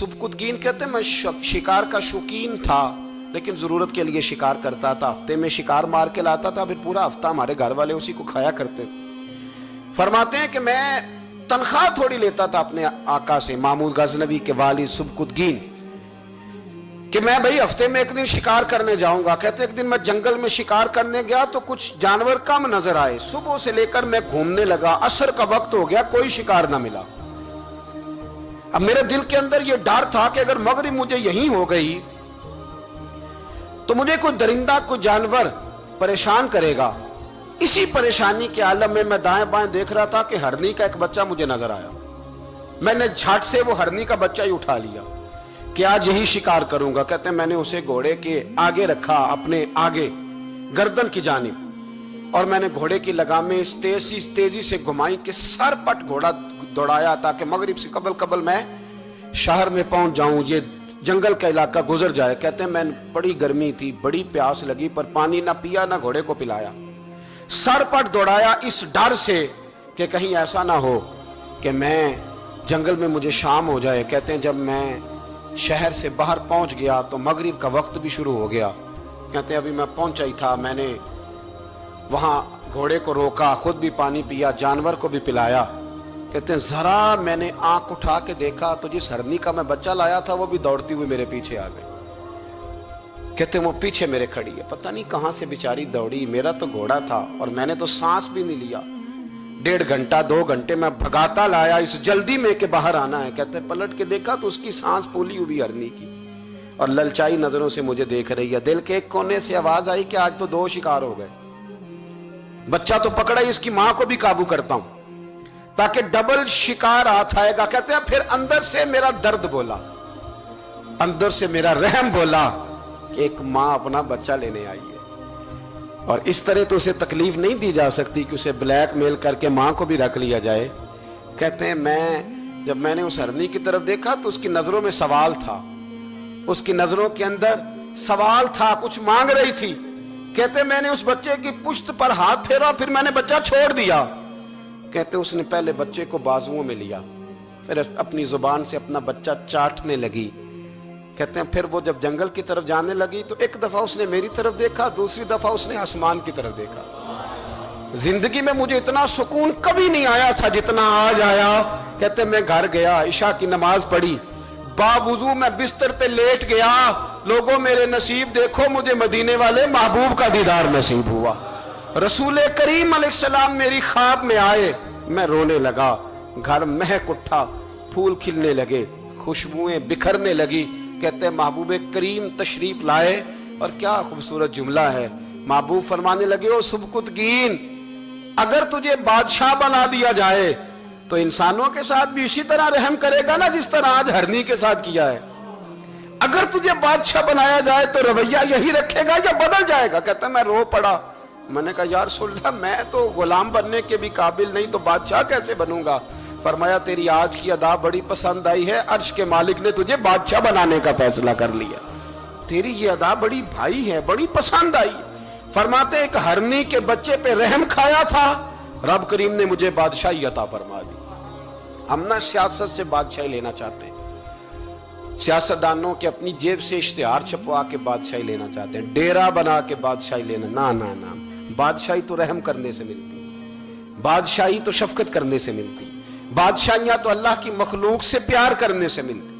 सुबकुतगीन कहते हैं मैं शिकार का शौकीन था, लेकिन जरूरत के लिए शिकार करता था। हफ्ते में शिकार मार के लाता था, फिर पूरा हफ्ता हमारे घर वाले उसी को खाया करते थे। फरमाते हैं कि मैं तनख्वाह थोड़ी लेता था अपने आका से, महमूद गजनवी के वालिद सुबकुतगीन, कि मैं भाई हफ्ते में एक दिन शिकार करने जाऊंगा। कहते एक दिन मैं जंगल में शिकार करने गया तो कुछ जानवर कम नजर आए। सुबह से लेकर मैं घूमने लगा, असर का वक्त हो गया, कोई शिकार ना मिला। अब मेरे दिल के अंदर यह डर था कि अगर मगरिब मुझे यहीं हो गई तो मुझे कोई दरिंदा कोई जानवर परेशान करेगा। इसी परेशानी के आलम में मैं दाएं बाएं देख रहा था कि हरनी का एक बच्चा मुझे नजर आया। मैंने झट से वो हरनी का बच्चा ही उठा लिया कि आज यही शिकार करूंगा। कहते हैं मैंने उसे घोड़े के आगे रखा, अपने आगे गर्दन की जानिब, और मैंने घोड़े की लगामें इस तेजी से घुमाई कि सर पट घोड़ा दौड़ाया ताकि मगरिब से कबल मैं शहर में पहुंच जाऊं, ये जंगल का इलाका गुजर जाए। कहते हैं मैं बड़ी गर्मी थी, बड़ी प्यास लगी, पर पानी ना पिया ना घोड़े को पिलाया। सर पट दौड़ाया इस डर से कि कहीं ऐसा ना हो कि मैं जंगल में मुझे शाम हो जाए। कहते हैं जब मैं शहर से बाहर पहुंच गया तो मगरिब का वक्त भी शुरू हो गया। कहते हैं अभी मैं पहुंचा ही था, मैंने वहां घोड़े को रोका, खुद भी पानी पिया, जानवर को भी पिलाया। कहते हैं जरा मैंने आंख उठा के देखा तो जिस हरनी का मैं बच्चा लाया था वो भी दौड़ती हुई मेरे पीछे आ गई। कहते हैं वो पीछे मेरे खड़ी है, पता नहीं कहां से बेचारी दौड़ी। मेरा तो घोड़ा था और मैंने तो सांस भी नहीं लिया। 1.5 घंटा 2 घंटे मैं भगाता लाया इस जल्दी में कि बाहर आना है। कहते हैं पलट के देखा तो उसकी सांस फूली हुई हरनी की और ललचाई नजरों से मुझे देख रही है। दिल के एक कोने से आवाज आई कि आज तो 2 शिकार हो गए। बच्चा तो पकड़ा ही, इसकी मां को भी काबू करता हूं ताकि डबल शिकार हाथ आएगा। कहते हैं फिर अंदर से मेरा दर्द बोला, अंदर से मेरा रहम बोला कि एक मां अपना बच्चा लेने आई है और इस तरह तो उसे तकलीफ नहीं दी जा सकती कि उसे ब्लैकमेल करके मां को भी रख लिया जाए। कहते हैं जब मैंने उस हरनी की तरफ देखा तो उसकी नजरों में सवाल था, उसकी नजरों के अंदर सवाल था, कुछ मांग रही थी। कहते मैंने उस बच्चे की पुश्त पर हाथ फेरा, फिर मैंने बच्चा छोड़ दिया। कहते उसने पहले बच्चे को बाजुओं में लिया, फिर अपनी जुबान से अपना बच्चा चाटने लगी। कहते हैं फिर वो जब जंगल की तरफ जाने लगी तो एक दफा उसने मेरी तरफ देखा, दूसरी दफा उसने आसमान की तरफ देखा। जिंदगी में मुझे इतना सुकून कभी नहीं आया था जितना आज आया। कहते मैं घर गया, इशा की नमाज पढ़ी, बावुजू मैं बिस्तर पे लेट गया। लोगों मेरे नसीब देखो, मुझे मदीने वाले महबूब का दीदार नसीब हुआ। रसूल करीम अलैहिस्सलाम मेरी ख्वाब में आए, मैं रोने लगा। घर महक उठा, फूल खिलने लगे, खुशबुएं बिखरने लगी। कहते हैं महबूब करीम तशरीफ लाए और क्या खूबसूरत जुमला है। महबूब फरमाने लगे ओ सुबकुतगीन, अगर तुझे बादशाह बना दिया जाए तो इंसानों के साथ भी इसी तरह रहम करेगा ना जिस तरह आज हरनी के साथ किया है। अगर तुझे बादशाह बनाया जाए तो रवैया यही रखेगा या बदल जाएगा। कहता मैं रो पड़ा, मैंने कहा यार सुल्ला मैं तो गुलाम बनने के भी काबिल नहीं, तो बादशाह कैसे बनूंगा। फरमाया तेरी आज की अदा बड़ी पसंद आई है, अर्श के मालिक ने तुझे बादशाह बनाने का फैसला कर लिया। तेरी ये अदा बड़ी भाई है, बड़ी पसंद आई। फरमाते एक हरनी के बच्चे पे रहम खाया था, रब करीम ने मुझे बादशाही अता फरमा दी। हम ना सियासत से बादशाही लेना चाहते हैं, सियासतदानों के अपनी जेब से इश्तिहार छपवा के बादशाही लेना चाहते हैं, डेरा बना के बादशाही लेना। ना ना ना, बादशाही तो रहम करने से मिलती, बादशाही तो शफकत करने से मिलती, बादशाहियां तो अल्लाह की मखलूक से प्यार करने से मिलती।